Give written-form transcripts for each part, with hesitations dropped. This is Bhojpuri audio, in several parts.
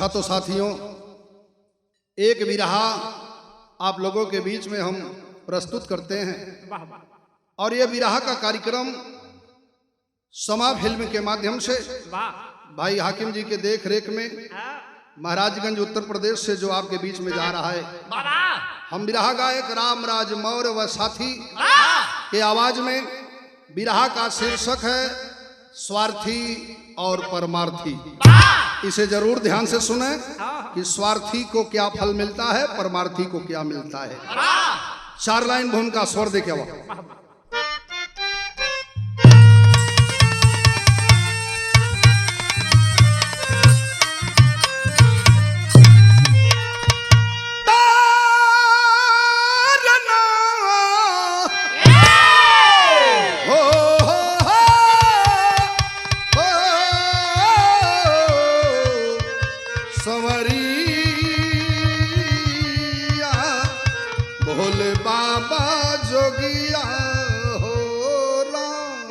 अच्छा तो साथियों, एक विरहा आप लोगों के बीच में हम प्रस्तुत करते हैं और ये विरहा का कार्यक्रम समा फिल्म के माध्यम से भाई हाकिम जी के देख रेख में महाराजगंज उत्तर प्रदेश से जो आपके बीच में जा रहा है। हम विरहा गायक रामराज मौर्य व साथी के आवाज में विरहा का शीर्षक है स्वार्थी और परमार्थी। इसे जरूर ध्यान से सुने कि स्वार्थी को क्या फल मिलता है, परमार्थी को क्या मिलता है। 4 लाइन भूमिका स्वर दे क्या भोले बाबा जोगिया हो राम।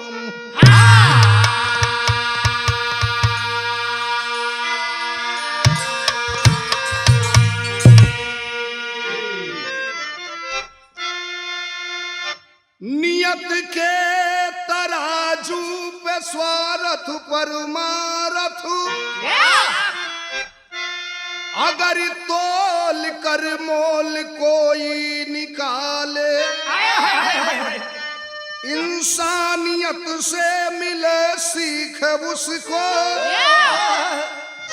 नियत के तराजू पे स्वार्थ परमार्थ अगर तोल कर मोल कोई निकाले, इंसानियत से मिले सीख उसको,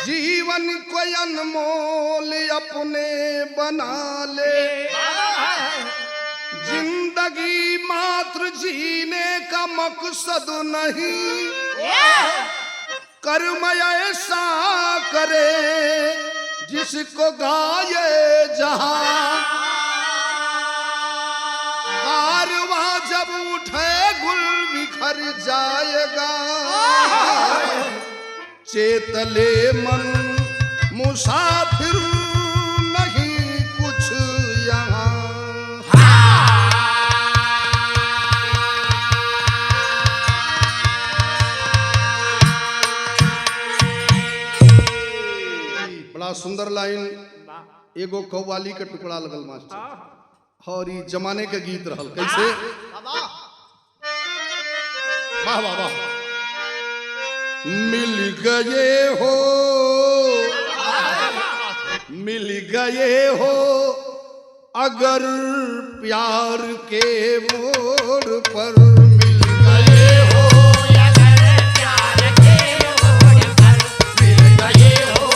जीवन को अनमोल अपने बना ले। जिंदगी मात्र जीने का मकसद नहीं, कर्म ऐसा करे जिसको गाये जहां। कारवा जब उठे गुल बिखर जाएगा, चेतले मन मुसाफिर नहीं कुछ यहाँ। बड़ा सुंदर लाइन, एगो कव्वाली के टुकड़ा लगल मास्टर और ये जमाने के गीत रहल। कैसे? वाह वाह वाह। मिल गए हो, मिल गए हो अगर प्यार के मोड़ पर, मिल गए हो अगर प्यार के मोड़ पर, मिल गए हो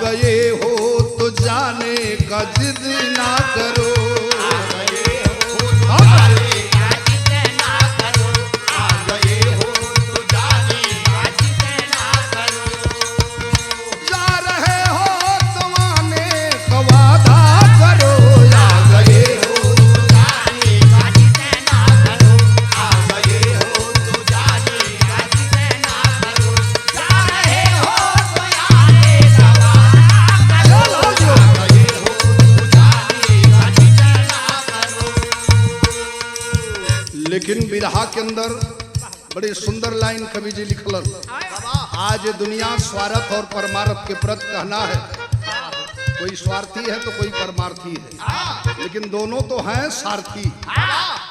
गए हो तो जाने का जिद ना करो। आ गए हो तो जाने का जिद ना करो, आ गए हो तो जाने का जिद ना करो। जा रहे हो तो आने का वादा करो, आ गए हो तो जाने का जिद ना करो, आ गए हो तो जाने का जिद ना करो। जा रहे हो तो आने का लेकिन विरहा के अंदर बड़ी सुंदर लाइन कवि जी लिखलन। आज दुनिया स्वार्थ और परमार्थ के प्रति कहना है, कोई स्वार्थी है तो कोई परमार्थी है, लेकिन दोनों तो हैं सारथी।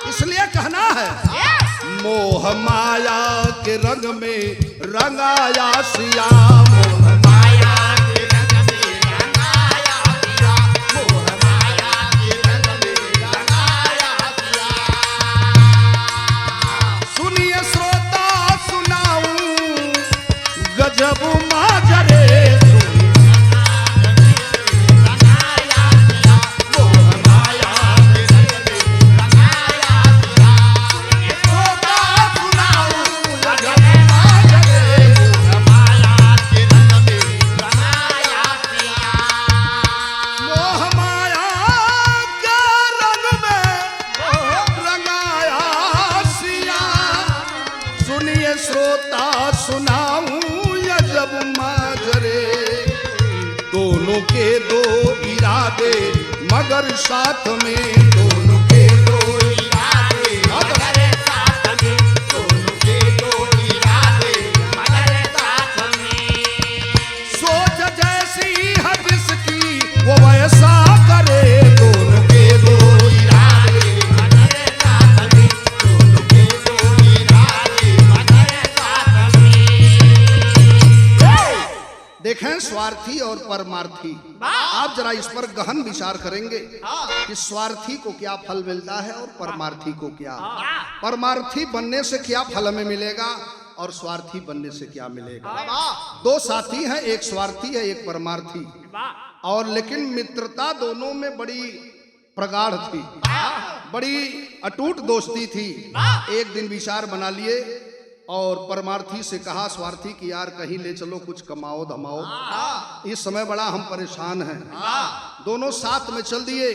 इसलिए कहना है मोह माया के रंग में रंगाया सिया, मोह माया के रंग में रंगाया सिया, मोह माया के रंग में रंगाया सिया। सुनिए श्रोता सुनाऊं गजब माजरे, रोता सुनाऊं या जब माजरे, दोनों के दो इरादे मगर साथ में, दोनों के दो इरादे मगर साथ में, दोनों के दो इरादे मगर साथ में। सोच जैसी है जिसकी वो वैसा करे, दोनों के दो इरादे मगर साथ में, दोनों के दो इरादे मगर साथ में। देखें स्वार्थी और परमार्थी, आप जरा इस पर गहन विचार करेंगे कि स्वार्थी को क्या फल मिलता है और परमार्थी को क्या, परमार्थी बनने से क्या फल हमें मिलेगा और स्वार्थी बनने से क्या मिलेगा। दो साथी हैं, एक स्वार्थी है एक परमार्थी, और लेकिन मित्रता दोनों में बड़ी प्रगाढ़ थी, बड़ी अटूट दोस्ती थी। एक दिन विचार बना लिए और परमार्थी से कहा स्वार्थी कि यार कहीं ले चलो, कुछ कमाओ धमाओ, इस समय बड़ा हम परेशान हैं। दोनों साथ में चल दिए,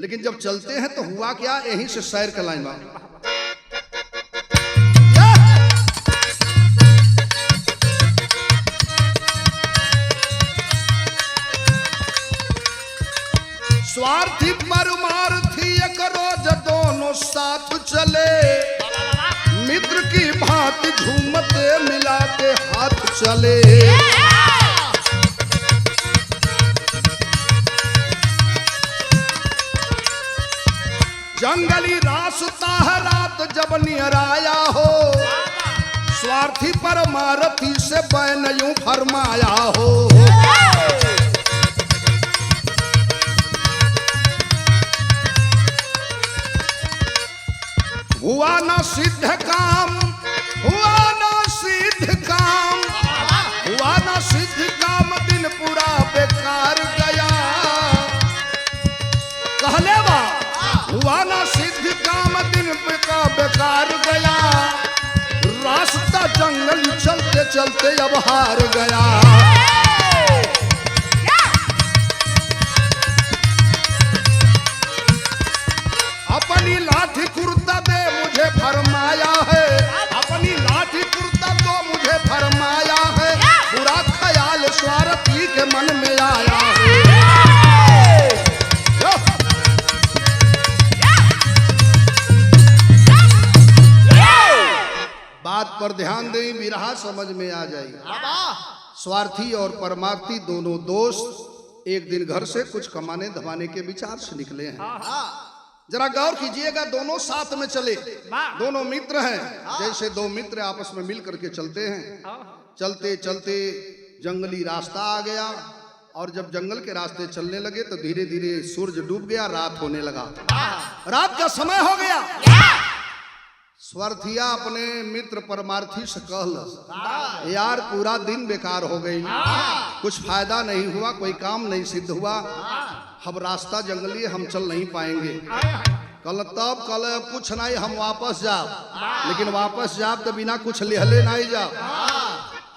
लेकिन जब चलते हैं तो हुआ क्या, यहीं से सैर का लाइन बा स्वार्थी परमार्थी एक रोज दोनों साथ चले, मित्र की भांति झूमते मिलाते हाथ चले। जंगली रास्ता है रात जब नियर आया हो, स्वार्थी परमार्थी से बैन यूं फरमाया हो। हुआ ना सिद्ध काम, हुआ ना सिद्ध काम, हुआ ना सिद्ध काम, दिन पूरा बेकार गया। कहले बा हुआ ना सिद्ध काम, दिन पूरा बेकार गया। रास्ता जंगल चलते चलते अब हार गया। अपनी लाठी कुर्ता दे मुझे फरमाया है, अपनी लाठी कुर्ता तो मुझे फरमाया है। बुरा ख्याल स्वार्थी के मन में आया है। बात पर ध्यान दें, विरहा समझ में आ जाएगी। स्वार्थी और परमार्थी दोनों दोस्त एक दिन घर से कुछ कमाने धमाने के विचार से निकले हैं। जरा गौर कीजिएगा, दोनों साथ में चले, दोनों मित्र हैं। जैसे दो मित्र आपस में मिल करके चलते हैं, चलते चलते जंगली रास्ता आ गया, और जब जंगल के रास्ते चलने लगे तो धीरे धीरे सूरज डूब गया, रात होने लगा, रात का समय हो गया। स्वार्थिया अपने मित्र परमार्थी से कहल, यार पूरा दिन बेकार हो गई, कुछ फायदा नहीं हुआ, कोई काम नहीं सिद्ध हुआ, अब रास्ता जंगली हम चल नहीं पाएंगे। कल तब कल कुछ नहीं, हम वापस जाओ, लेकिन वापस जाओ तो बिना कुछ लेहले नहीं जाओ,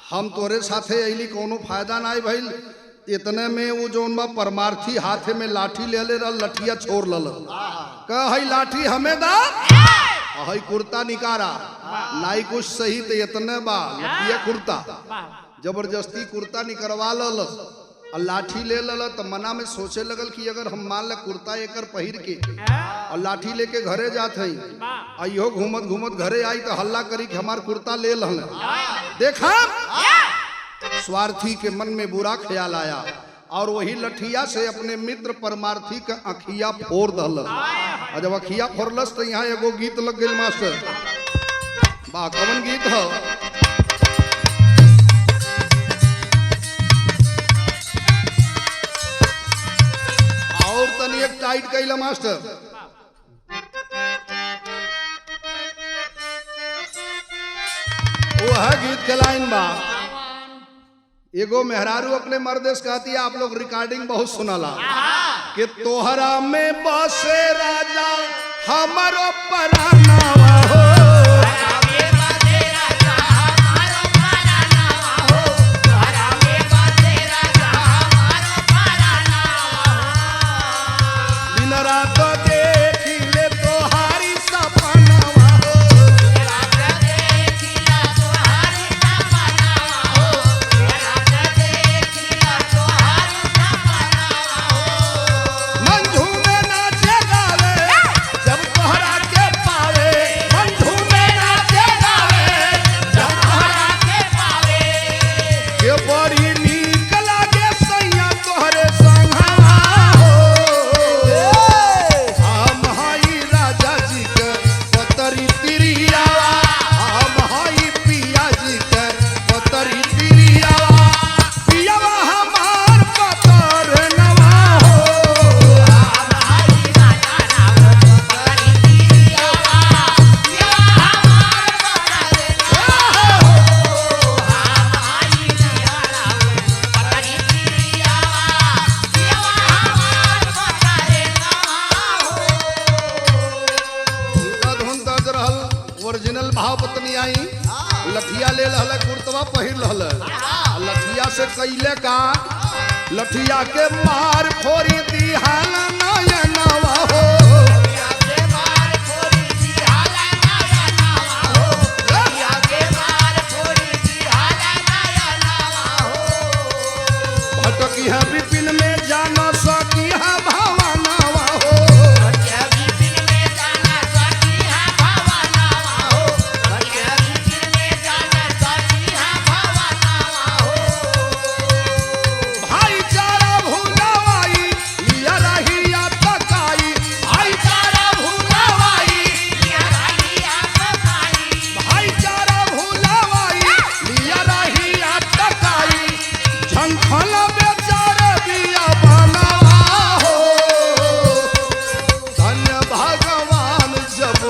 हम तोरे साथे अली कोनो फायदा नहीं भइल। इतने में वो जो परमार्थी हाथे में लाठी ले ले, लठिया छोड़ लल, कह लाठी हमें दा, हई कुर्ता निकारा, नाई कुछ सही तो इतने बा लठिया कुर्ता, जबरदस्ती कुर्ता निकलवा लल और लाठी ले लल। तो मना में सोचे लगल कि अगर हम मान ल कुर्ता एकर पहिर के और लाठी लेके घरे जात हई, अयो घूमत घूमत घरे आई तो हल्ला करी कि हमार कुर्ता ले लहन। देखा स्वार्थी के मन में बुरा ख्याल आया और वही लठिया से अपने मित्र परमार्थी का अखिया फोड़ दल, और जब अखिया फोड़लस तो यहाँ एगो गीत लग गई मास्टर। बा कवन गीत है? और तनी एक टाइट कैला मास्टर। वो है गीत के लाइन बा, एगो मेहरारू अपने मर्देश कहती है, आप लोग रिकॉर्डिंग बहुत सुनाला, कि तोहरा में बसे राजा हमारो परानावा हो, दिन रात देखी ले तोहारी सपनावा हो, दिन रात देखी ले तोहारी ओरिजिनल भाव पत्नी आई लठिया ले लहल कुर्तवा पहिर लहल लठिया से कैले का लठिया के मार फोरी दी हाल नयनवा हो भटकी है विपिन में जाना सकी है भावनावा हो भाईचारा भूलावाई लिया रहिया तकाई भाईचारा भूलावाई लिया रहिया तकाई झंखल बेचारे बिया बनावा हो धन्य भगवान जब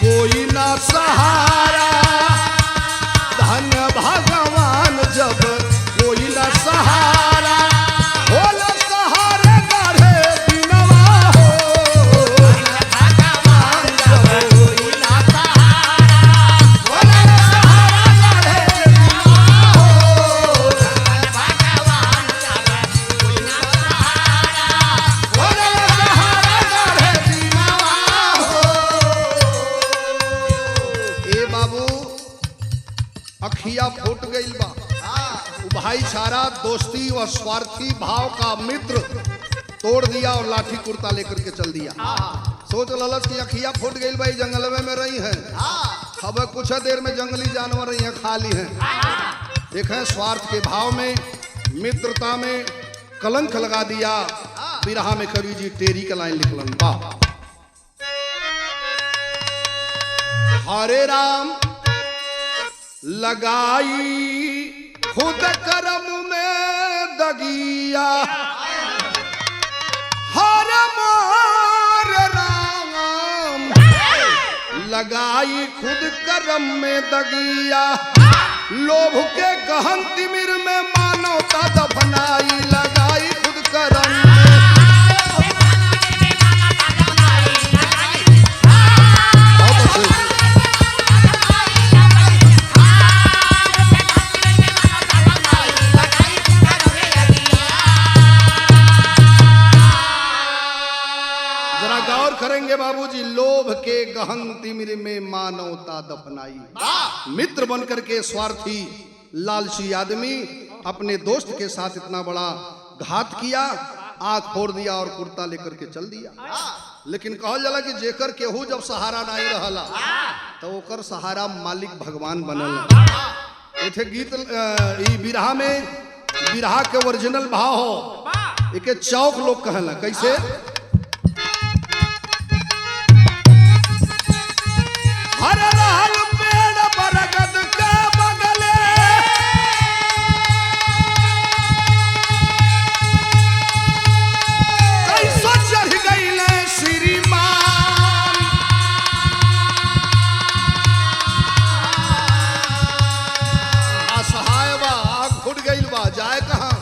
कोई ना सहारा धन्य भगवान जब कोई ना सहारा होला सहारे गाढ़े दिनवा हो भगवान जब कोई ना सहारा होला सहारा गाढ़े दिनवा हो होला सहारा गाढ़े दिनवा हो ए बाबू अखिया फूट गईल बा भाईचारा दोस्ती और स्वार्थी भाव का मित्र तोड़ दिया और लाठी कुर्ता लेकर के चल दिया सोच ललच की अखिया फूट गईल बा जंगल में रही है अब कुछ देर में जंगली जानवर रही है खाली है देखें स्वार्थ के भाव में मित्रता में कलंक लगा दिया बिरहा में कवि जी टेरी का लाइन लिखलन बा हरे राम लगाई खुद कर्म में दगिया हर मार राम लगाई खुद कर्म में दगिया लोभ के गहन तिमिर में मानवता दफनाई लगाई खुद कर्म में करेंगे बाबूजी लोभ के गहन तिमिर में मानवता दफनाई मित्र बनकर के स्वार्थी लालची आदमी अपने दोस्त के साथ इतना बड़ा घात किया आंख फोड़ दिया और कुर्ता लेकर के चल दिया लेकिन कहल जाला कि जेकर केहू जब सहारा नहीं रहला तो ओकर सहारा मालिक भगवान बनल एथे गीत ई बिरहा में बिरहा के ओरिजिनल भाव हो एके चौक लोग कहला कैसे हर रहल पेड़ बरगद के बगले कैसो चढ़ गईले श्रीमान असहाय बा आग फुट गईल बा जाए कहाँ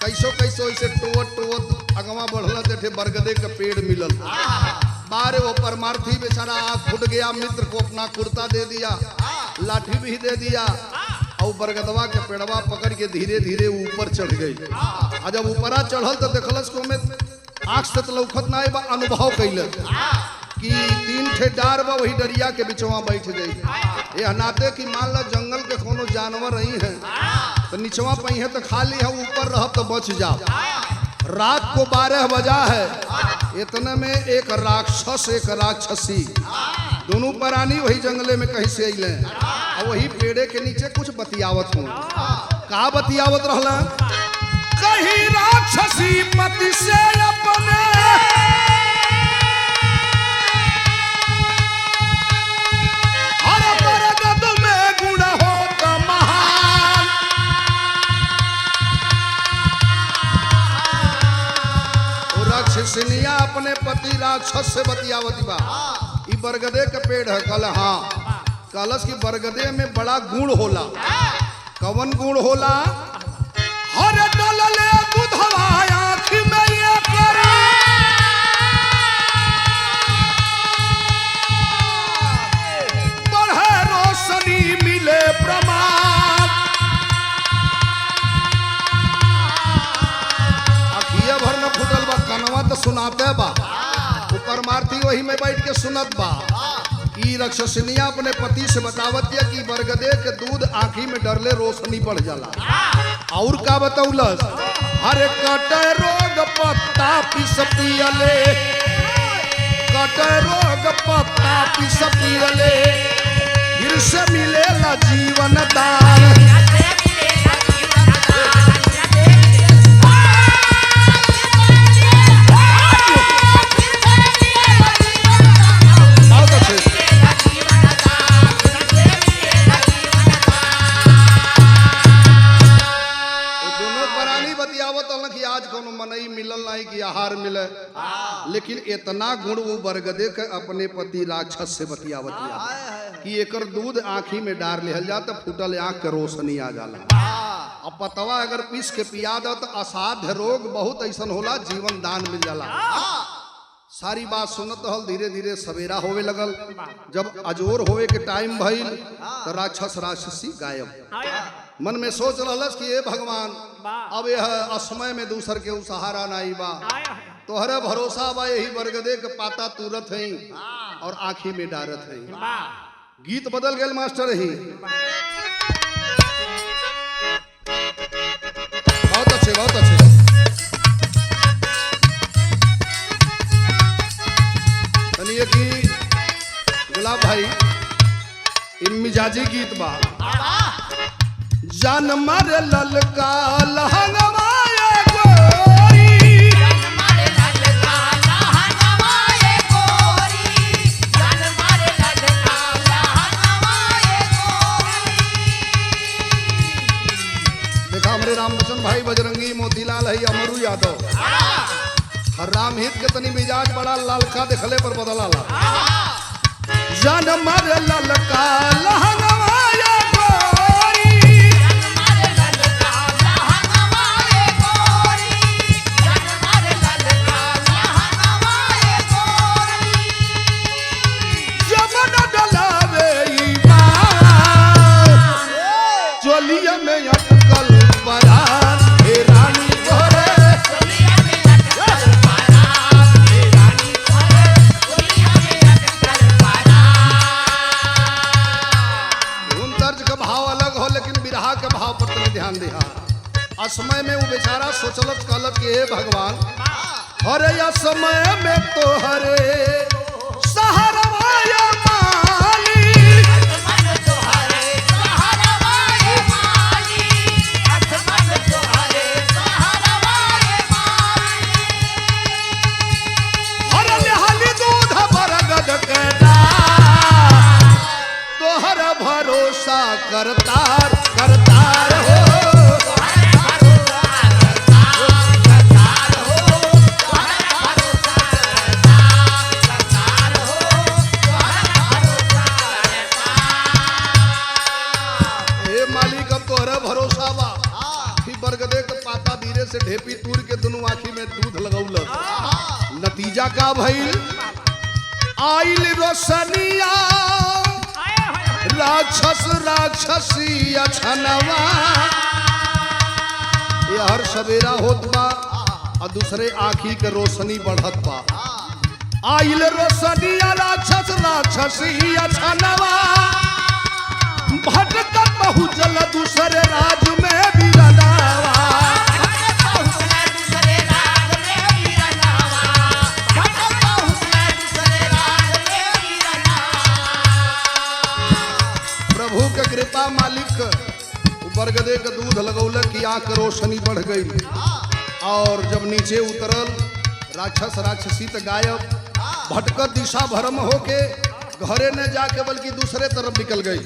कैसो कैसो ऐसे टोवत टोवत अगवा बढ़ल तेठे बरगदे के पेड़ मिलल बारे वो परमार्थी बेचारा आग फुट गया मित्र को अपना कुर्ता दे दिया लाठी भी दे दिया और बरगदवा के पेड़वा पकड़ के धीरे धीरे ऊपर चढ़ गई और जब ऊपरा चढ़ल तो देखलस को में आँख से लौखत ना बा अनुभव कैल कि 3 ठे डार बा वही डरिया के बिचवा बैठ गई ये नाते कि मान लो जंगल के कोनो जानवर रही है तो निचवा पही है तो खाली है ऊपर रह तो बच जाओ रात को 12 बजा है इतने में एक राक्षस एक राक्षसी दोनों प्राणी वही जंगले में कहीं से अइले और वही पेड़े के नीचे कुछ बतियावत हूँ कहा बतियावत रहला कहीं राक्षसी पति से अपने हर बरगद में गुण हो महान राक्षसनिया अपने पति राक्षस से बतियावती बा ई बरगदे का पेड़ है कल हाँ कलश की बरगदे में बड़ा गुण होला कवन गुण होला हर डलले दूधवा आँख में ये करे भारती वही में बैठ के सुनत बा। ई राक्षसनिया अपने पति से बतावत है कि बरगदे के दूध आँखी में डरले रोशनी बढ़ जाला। और का बतौलस, हरे कटे रोग पत्ता पिस पियले, कटे रोग पत्ता पिस पियले, फिर से मिलेला जीवन दान। मनई मिलल नहीं कि आहार मिले, लेकिन इतना गुण वो बरगदे के अपने पति राक्षस से बतियावतिया कि एकर दूध आँखी में डार लिहल जा तो फूटल आँख के रोशनी आ जाला। अब पतवा अगर पीस के पिया दो तो असाध्य रोग बहुत ऐसा होला, जीवन दान मिल जाला। सारी बात सुनत हल, धीरे धीरे सवेरा होवे लगल। जब अजोर होवे के टाइम भइल तो राक्षस राक्षसी गायब। मन में सोच रहलस कि ये भगवान अब यह असमय में दूसर के सहारा नहीं बा, तोहरे भरोसा बा, यही बरगदे के पाता तुरत है और आँखी में डारत है। गीत बदल गए मास्टर ही, बहुत अच्छे बहुत अच्छे। कि गुलाब भाई इन मिजाजी गीत बा। जान मारे ललका लहंगवाए गोरी, जान मारे ललका लहंगवाए गोरी, जान मारे ललका लहंगवाए गोरी। देखा हमरे रामलोचन भाई बजरंगी मोतीलाल है अमरू यादव, हर राम हित के तनी मिजाज बड़ा लालका देखले पर बदला ला। जान मारे ललका लहंगवाए गोरी, जान मारे ललका लहंगवाए गोरी, जान मारे ललका लहंगवाए गोरी। जब न डलावे ई बात चोलिया में अटकल परान, हे रानी तोरे ध्यान दिहा। असमय में वो बेचारा सोचलत कहलत कि हे भगवान, हरे असमय में तो हरे सहरवाया माली, असमय तो हरे सहरवाया माली, असमय तो हरे सहरवाया माली। हरे लेहली दूध बरगद के डार, तोहर भरोसा करतार करतार हो। बरगदे के पाता धीरे से ढेपी तूर के दोनों आँखी में दूध लगौलस। नतीजा का भइल, आइल रोशनिया राक्षस राक्षसी अछनवा। ये हर सवेरा होत बा और दूसरे आँखी के रोशनी बढ़त बा। आइल रोशनिया राक्षस राक्षसी अछनवा, भटकत बहु जल दूसरे राज में बिरनावा। प्रभु के कृपा मालिक बरगदे के दूध लगौलक की आँख रोशनी बढ़ गई। और जब नीचे उतरल राक्षस राक्षसी तो गायब, भटकत दिशा भरम होके घरे न जाके बल्कि दूसरे तरफ निकल गई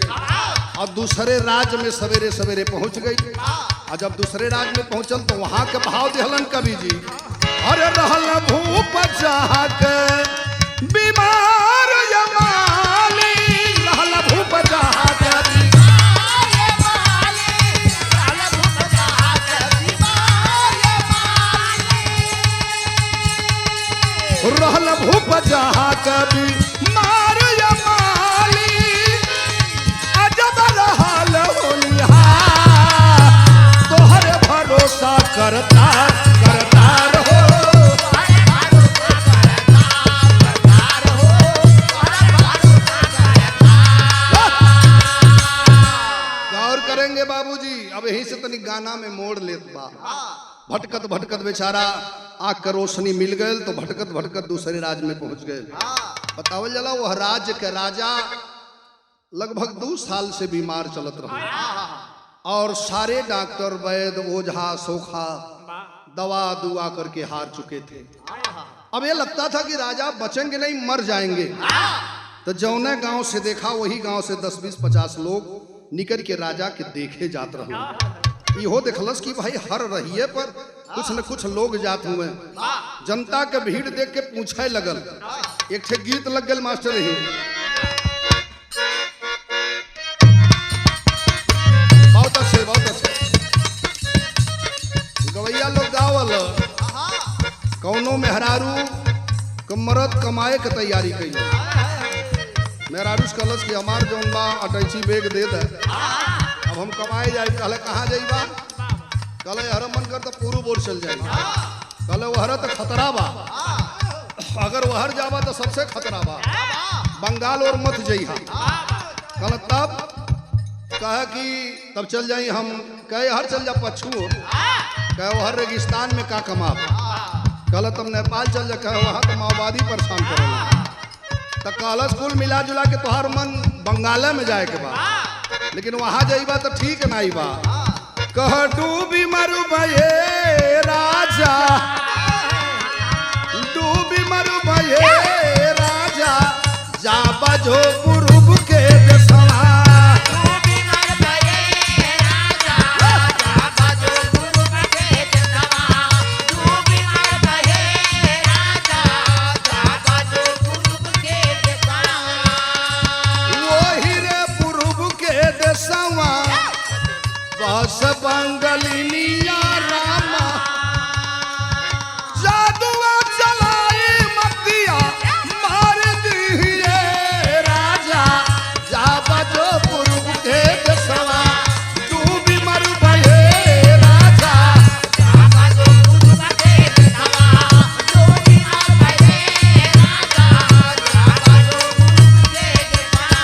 और दूसरे राज्य में सवेरे सवेरे पहुंच गई। और जब दूसरे राज्य में पहुंचल तो वहां के भाव दिहलन कवि जी, अरे रहल भूप जाग बीमार यमाली, रहल भूप जाग बीमार यमाली, रहल भूप जाग बीमार यमाली, रहल भूप जाग बीमार यमाली, अजब रहल होलिहा, तोहरे भरोसा करता करता रहो, तोहरे भरोसा करता करता गाना में मोड़ लेत बा। भटकत भटकत बेचारा आँख का रोशनी मिल गए तो भटकत भटकत दूसरे राज्य में पहुंच गए। बतावल जला वह राज्य के राजा लगभग 2 साल से बीमार चलत रहे और सारे डॉक्टर वैद ओझा सोखा दवा दुआ करके हार चुके थे। अब ये लगता था कि राजा बचेंगे नहीं, मर जाएंगे। तो जौने गांव से देखा वही गांव से 10 20 50 लोग निकल के राजा के देखे जात रहे। इहो देखलस कि भाई हर रहिए पर कुछ न कुछ लोग जात हुए। जनता के भीड़ देख के पूछे लगल। एक ठे गीत लग गल मास्टर ही, बहुत अच्छे गवैया लोग गावल। कौनो मेहरारू मरद कमाए के तैयारी कैले। मेहरारू कलश की हमार जौन बा अटैची बेग दे दे, अब हम कमाए जाए। कहले कहाँ जाइबा? कहले हर मन कर तो पूर्व ओर चल जाए। कहले वहर तो खतरा बा, अगर वहर जाबा तो सबसे खतरा बा, बंगाल और मत जइहा। कहले तब कहे कि तब चल जाई हम। कहे हर चल जा पछू, कहे वहर रेगिस्तान में का कमाब। कहले तब नेपाल चल जा, कहे वहाँ तो माओवादी परेशान करेला। तो कहलस कुल मिला जुला के तोहार मन बंगाल में जाए के बा, लेकिन वहां जाइबा तो ठीक नहीं बा। कह डूबी मरुबये राजा, डूबी मरुबये राजा, जा बजो पूर्व के देशवा। बस बंगलिनिया रामा जादुआ चलाई मतिया मार दिए राजा, जा बजो पूर्व के देशवा। डूबी मरुबये राजा, जा बजो पूर्व के देशवा। डूबी मरुबये राजा, जा बजो पूर्व के देशवा।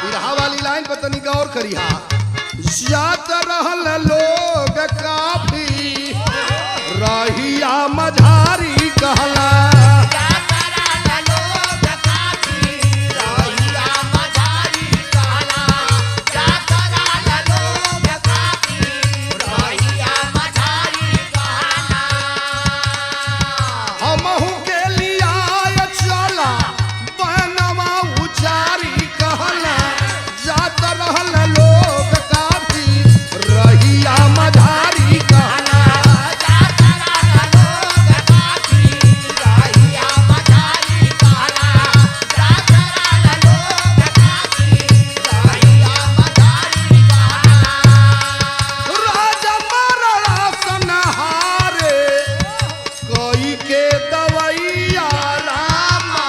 बिरहा वाली लाइन पर तनी गौर करिहा। जात रहल लोग काफी रहिया मझारी कहला। हमहू के लिया चला बनवा उचारी कहला। जात रहल लोग रहिया मझारी कहला। राजा मरड़ा सनहारे कोई के दवैया रामा।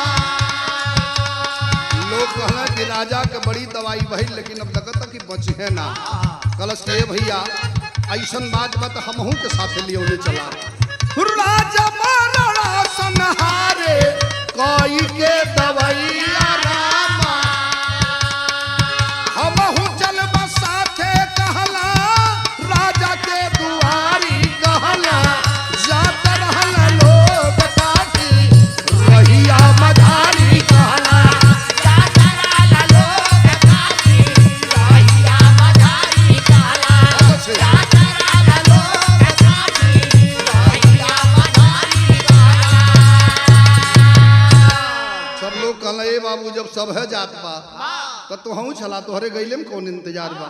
लोग कहला कि राजा के बड़ी दवाई भइल, लेकिन अब लगता कि बचे ना। कलश के भैया ऐसन बात बा तो हमहू के साथे लियोले चला। राजा मरड़ा सनहारे कोई के दवैया रामा। हमहू चलब साथे कहला, राजा के दुआरी कहला। जात रहल लोग काफी रहिया मझारी कहला। बाबू जब सब है जात बा तो तुहू छला, तोहरे गईले में कौन इंतजार बा,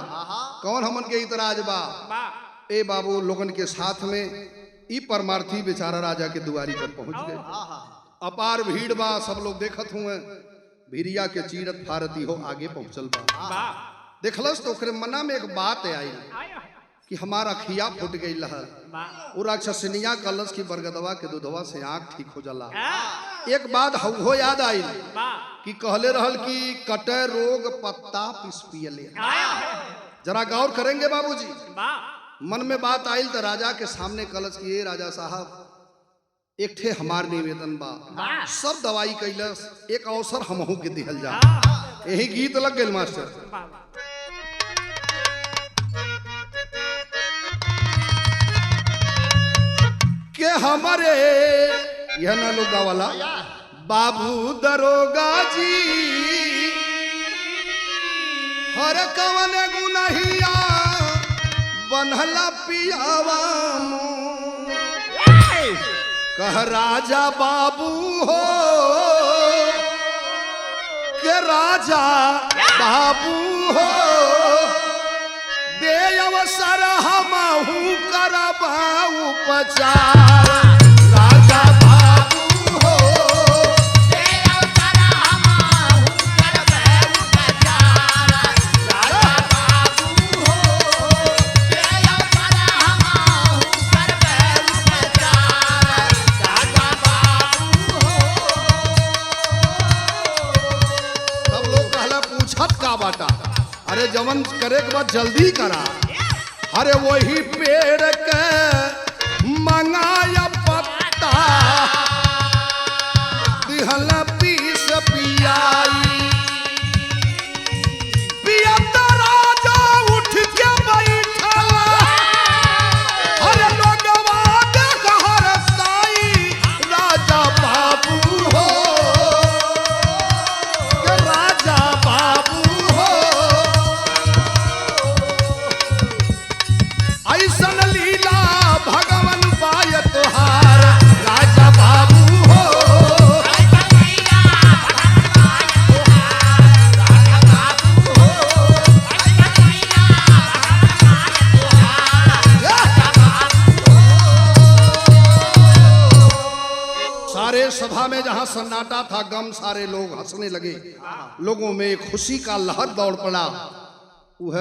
कौन हमन के इतराज बा। ए बाबू लोगन के साथ में ई परमार्थी बेचारा राजा के दुआरी पर पहुंच गए। अपार भीड़ बा, सब लोग देखत हुए। भीरिया के चीरत फारती हो आगे पहुंचल बा। देखलस तो ओकरे मना में एक बात आई कि हमारा खिया फूट गई लहर। वो राक्षसनिया कलश की बरगदवा के दूधवा से आँख ठीक हो जाला। एक बात हो याद आई कि कहले रहल कि कटे रोग पत्ता पिस पियले। जरा गौर करेंगे बाबूजी। मन में बात आयल तो राजा के सामने कलश किए, राजा साहब एक ठे हमार निवेदन बा, सब दवाई कैलस, एक अवसर हमहू के दिहल जा। यही गीत लग गए मास्टर। हमारे यह ना लोग वाला बाबू दरोगा जी हर कवन गुनहिया बनहला पियावा कह राजा बाबू हो के राजा बाबू हो दे अवसर हमहू करबाऊ उपचार राजा बाबू हो दे अवसर हमहू करबाऊ उपचार राजा बाबू हो दे अवसर हमहू करबाऊ उपचार राजा बाबू हो। सब लोग कहला पूछत का बाटा अरे जवन करे के बाद जल्दी करा अरे वही पेड़ के मंगाया पत्ता दिहल पीस पियाई पिया तो राजा उठ के बैठा अरे लोगवा देख हरसाई राजा बाबू हो के राजा बाबू हो ऐसन लीला भगवन पाय तोहार राजा बाबू हो ऐसन लीला भगवन पाय तोहार राजा बाबू हो ऐसन लीला भगवन पाय तोहार राजा बाबू हो। सारे सभा में जहां सन्नाटा था गम सारे लोग हंसने लगे लोगों में खुशी का लहर दौड़ पड़ा वह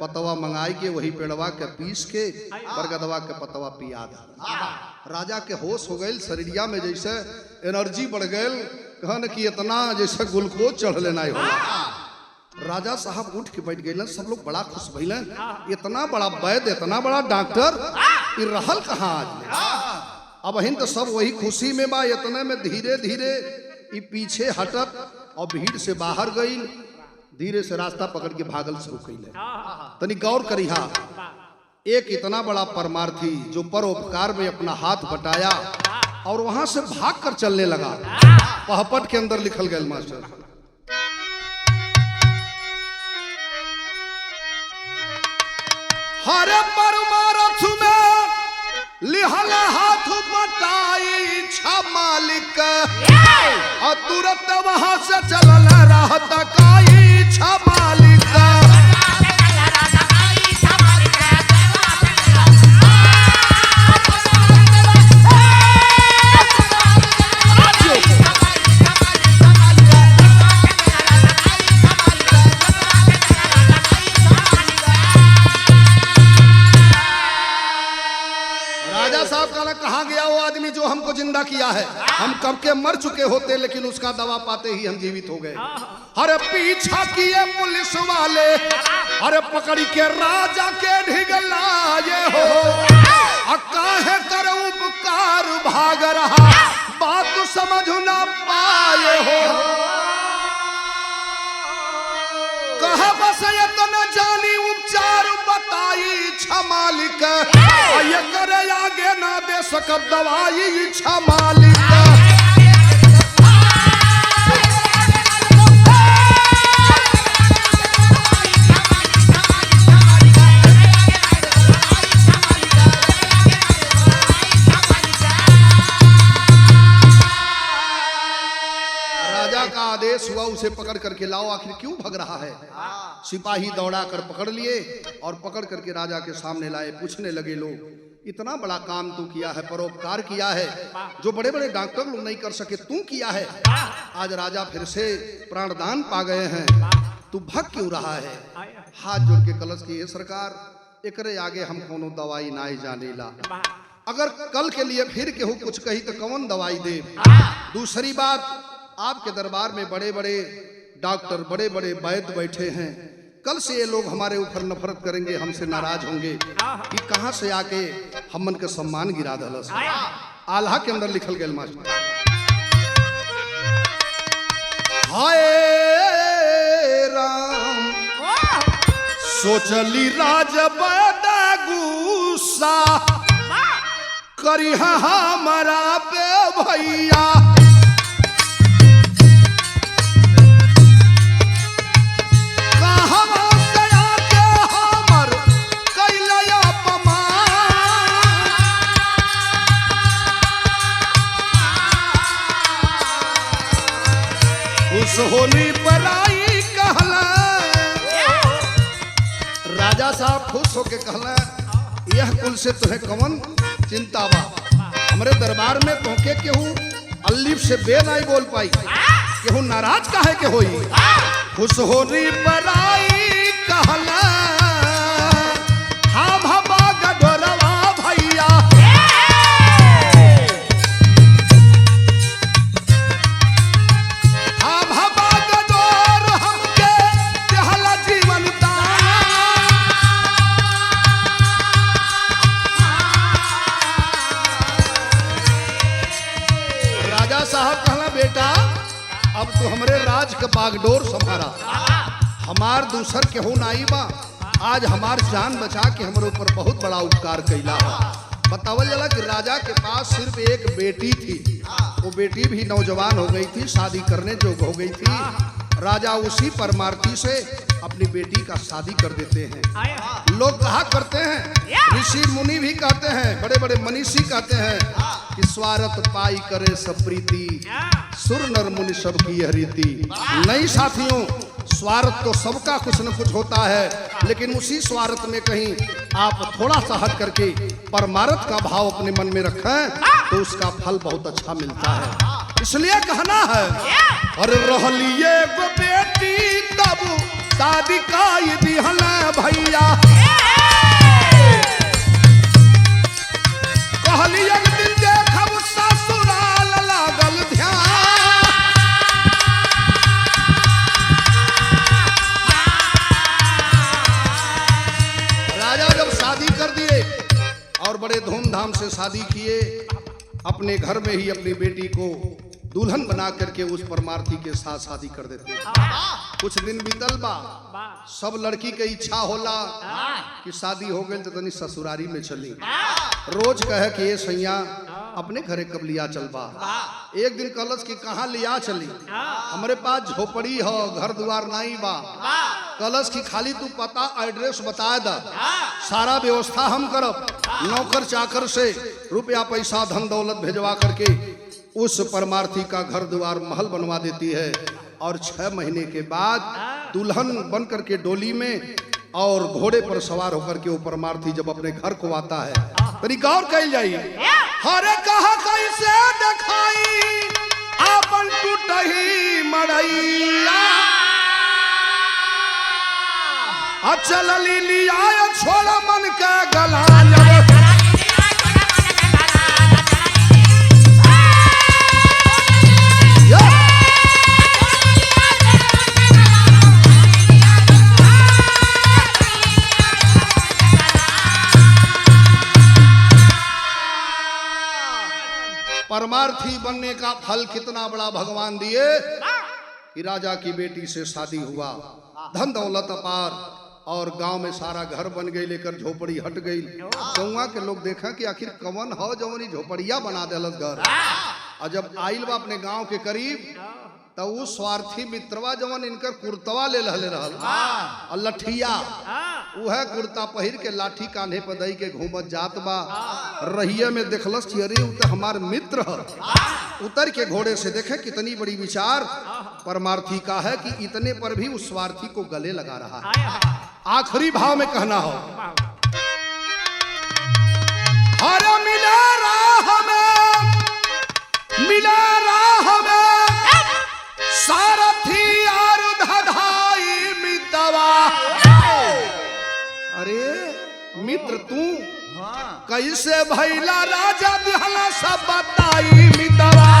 पतवा मंगाई के वही पेड़वा के पीस के बरगदवा के पतवा पिया दा राजा के होश हो गए शरीरिया में जैसे एनर्जी बढ़ गए कहन कि इतना जैसे ग्लूकोज चढ़ लेना हो राजा साहब उठ के बैठ गए सब लोग बड़ा खुश भइले इतना बड़ा वैद्य इतना बड़ा डॉक्टर ये रहल कहाँ आज अब हिंद तो सब वही खुशी में बा इतने में धीरे धीरे ये पीछे हटत और भीड़ से बाहर गई धीरे से रास्ता पकड़ के भागल शुरू कैले तनी गौर करिहा एक इतना बड़ा परमार्थी जो परोपकार में अपना हाथ बटाया और वहां से भाग कर चलने लगा पहपट के अंदर लिखल गया मास्टर हरे परमार्थ में लिहल हाथ बटाई छा मालिक और तुरंत वहां से चलल रहत काई छा मालिक कहाँ गया वो आदमी जो हमको जिंदा किया है हम कब के मर चुके होते लेकिन उसका दवा पाते ही हम जीवित हो गए अरे पीछा किए पुलिस वाले अरे पकड़ी के राजा के ढिगलाए हो काहे कर उपकार भाग रहा बात समझ ना पाए हो कहा बस इतना जानी उपचार बताई छा मालिक ये करे आगे ना दे सकब दवाई छा मालिक राजा का आदेश हुआ उसे पकड़ करके लाओ आखिर क्यों भग रहा है सिपाही दौड़ा कर पकड़ लिए और पकड़ करके राजा के सामने लाए पूछने लगे लोग इतना बड़ा काम तू किया है परोपकार किया है जो बड़े बड़े डॉक्टर लोग नहीं कर सके तू किया है आज राजा फिर से प्राणदान पा गए हैं तू भग क्यों रहा है हाथ जोड़ के कलश की सरकार एकरे आगे हम कोनो दवाई ना जाने ला अगर कल के लिए फिर केहू कुछ कही तो कौन दवाई दे दूसरी बात आपके दरबार में बड़े बड़े डॉक्टर बड़े बड़े वैद्य बैठे हैं कल से ये लोग हमारे ऊपर नफरत करेंगे हमसे नाराज होंगे कि कहां से आके हमन के सम्मान गिरा दलस आल्हा के अंदर लिखल गया मास्टर हाय राम सोचली राज बड़ा गुस्सा करी हमारा पे भैया होनी पराई कहला। राजा साहब खुश होके कहला यह कुल से तुम्हें कौन चिंता बा, हमरे दरबार में तोके केहू अल्लीफ से बे नहीं बोल पाई, केहू नाराज काहे के होई। खुश होनी पराई कहला हाँ भबा गडोरवा भैया अब तो हमरे राज के बागडोर संभारा, हमार दूसर केहू नाई बा, आज हमार जान बचा के हमारे ऊपर बहुत बड़ा उपकार कैला। बतावल जाला कि राजा के पास सिर्फ एक बेटी थी, वो बेटी भी नौजवान हो गई थी, शादी करने जोग हो गई थी। राजा उसी परमार्थी से अपनी बेटी का शादी कर देते हैं। लोग कहा करते हैं, ऋषि मुनि भी कहते हैं, बड़े बड़े मनीषी कहते हैं कि स्वार्थ पाई करे सब प्रीति, सुर नर मुनि सब की यह रीति। नहीं साथियों, स्वार्थ तो सबका कुछ न कुछ होता है, लेकिन उसी स्वार्थ में कहीं आप थोड़ा सा हट करके परमार्थ का भाव अपने मन में रखें तो उसका फल बहुत अच्छा मिलता है। इसलिए कहना है अरे रहलिए वो बेटी तब शादी का ये दिहला भैया कहली एक दिन देखब ससुराल लागल ध्यान। राजा जब शादी कर दिए और बड़े धूमधाम से शादी किए, अपने घर में ही अपनी बेटी को दुल्हन बना करके उस परमार्थी के साथ शादी कर देते। कुछ दिन बीतल बा, सब लड़की के इच्छा होला कि शादी हो गई तो तनी ससुरारी में चली। रोज कहे कि ये सैया अपने घरे कब लिया चल बा। एक दिन कहलस कि कहाँ लिया चली, हमारे पास झोपड़ी हो, घर द्वार नहीं बा। कहलस कि खाली तू पता एड्रेस बता दा, सारा व्यवस्था हम करब, नौकर चाकर से रुपया पैसा धन दौलत भेजवा करके उस परमार्थी का घर द्वार महल बनवा देती है। और 6 महीने के बाद दुल्हन बन करके डोली में और घोड़े पर सवार होकर के वो परमार्थी जब अपने घर को आता है, तरीका और कही जाइए हरे कहा कैसे दिखाई आपन टूटही मड़ैया अचल लिया छोड़ मन का गला। परमार्थी बनने का फल कितना बड़ा भगवान दिए कि राजा की बेटी से शादी हुआ, धन दौलत अपार, और गांव में सारा घर बन गई, लेकर झोपड़ी हट गई। गौवा के लोग देखा कि आखिर कवन हो जवनी झोपड़िया बना देलस घर। और जब आइल बा अपने गांव के करीब तो वो स्वार्थी मित्रवा जवन इनकर कुर्तवा ले रहल और लठिया वह कुर्ता पहिर के लाठी कान्हे पर दई के घूमत जात बा। रहिया में देखलस कि अरे तो हमार मित्र है। उतर के घोड़े से देखे कितनी बड़ी विचार परमार्थी का है कि इतने पर भी उस स्वार्थी को गले लगा रहा है। आखिरी भाव में कहना हो हरे मिला राह में, मिला राह में सारथी और धधाई मितवा। अरे मित्र तू कैसे भैला राजा दिहला सब बताई मितवा।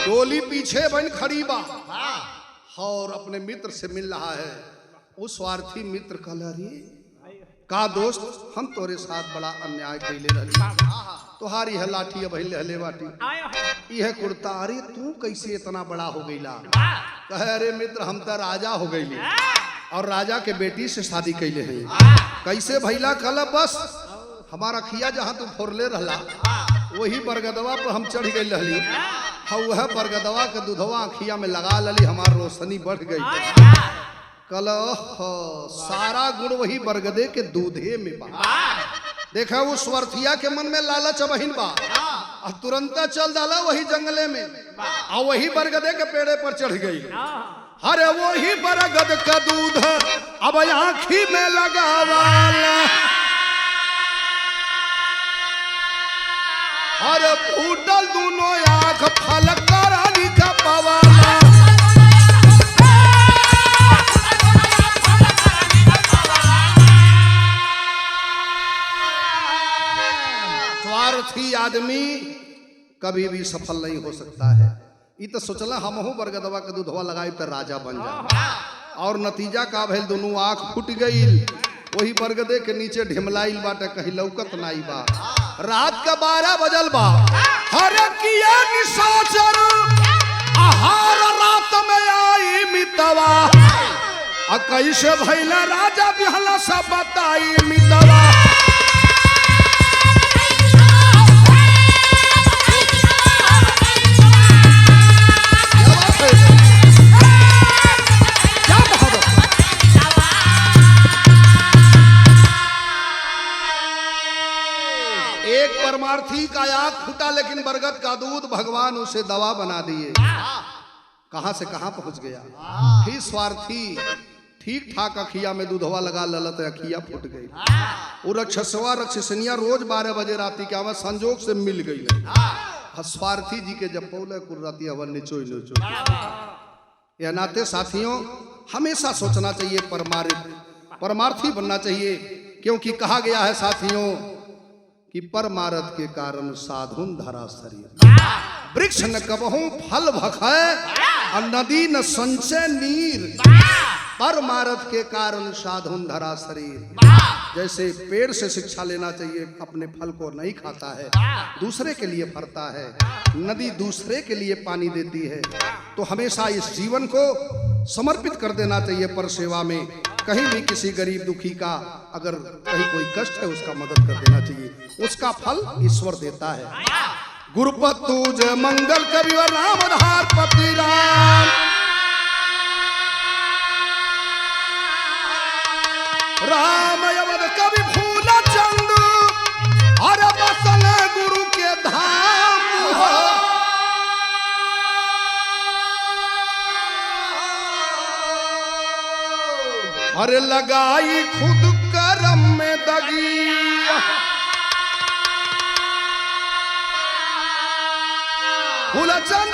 डोली पीछे बन खड़ी बा और अपने मित्र से मिल रहा है। उस स्वार्थी मित्र कहला रे का दोस्त हम तोरे साथ बड़ा अन्याय कैले रही, तुहारी है लाठी अब हले बाटी यह कुर्ता, अरे तू कैसे इतना बड़ा हो गईला? कहे अरे मित्र हम तो राजा हो गईले और राजा के बेटी से शादी कैले हैं। कैसे भैला? कल बस हमारा खिया जहाँ तू फोरले रहला वही बरगदवा पर हम चढ़ गई रहली, वह बरगदवा के दूधवा खिया में लगा लली, हमार रोशनी बढ़ गई। कल सारा गुण वही बरगदे के दूधे में बा। देखा वो स्वर्थिया के मन में लालच बहिन बा और तुरंत चल डाला वही जंगले में और वही बरगदे के पेड़े पर चढ़ गई। अरे वही बरगद का दूध अब आँखी में लगा वाला, अरे फूटल दोनों आँख फलक करानी का पवाला। स्वार्थी आदमी कभी भी सफल नहीं हो सकता है। ये तो सोचला हमहू बरगदवा के दूधवा लगाई तो राजा बन जा, और नतीजा का भइल दोनों आँख फूट गई। वही बरगदे के नीचे ढिमलाइल बाटे, कहीं लौकत नाई बा। रात का 12 बजल बा, हर किया निशाचर आहार रात में आई मितवा, कैसे भइला राजा बिहला सब बताई मितवा। परमार्थी का आँख फूटा लेकिन बरगद का दूध भगवान उसे दवा बना दिए। कहां से कहां पहुंच गया। फिर स्वार्थी ठीक ठाक अखिया में दूधवा लगा ललत, अखिया फूट गई। वो रक्षसवा रक्षसनिया रोज 12 बजे राती के आवा संजोग से मिल गई। स्वार्थी जी के जब पौले कुर्राती हवन निचोई निचो। यह नाते साथियों हमेशा सोचना चाहिए, परमार्थी बनना चाहिए, क्योंकि कहा गया है साथियों कि परमारथ के कारण साधुन धरा शरीर, वृक्ष न कबहू फल भखै और नदी न संचय नीर। परमारथ के कारण साधुन धरा शरीर। जैसे पेड़ से शिक्षा लेना चाहिए, अपने फल को नहीं खाता है, दूसरे के लिए फरता है। नदी दूसरे के लिए पानी देती है। तो हमेशा इस जीवन को समर्पित कर देना चाहिए पर सेवा में। कहीं भी किसी गरीब दुखी का अगर कहीं कोई कष्ट है उसका मदद कर देना चाहिए, उसका फल ईश्वर देता है। गुरुपतु जय मंगल कवि राम धार पति राम, राम यवद कवि फूला चंद, अरे बसल गुरु के धाम। अरे लगाई खुद करम में दगी, फूला चंद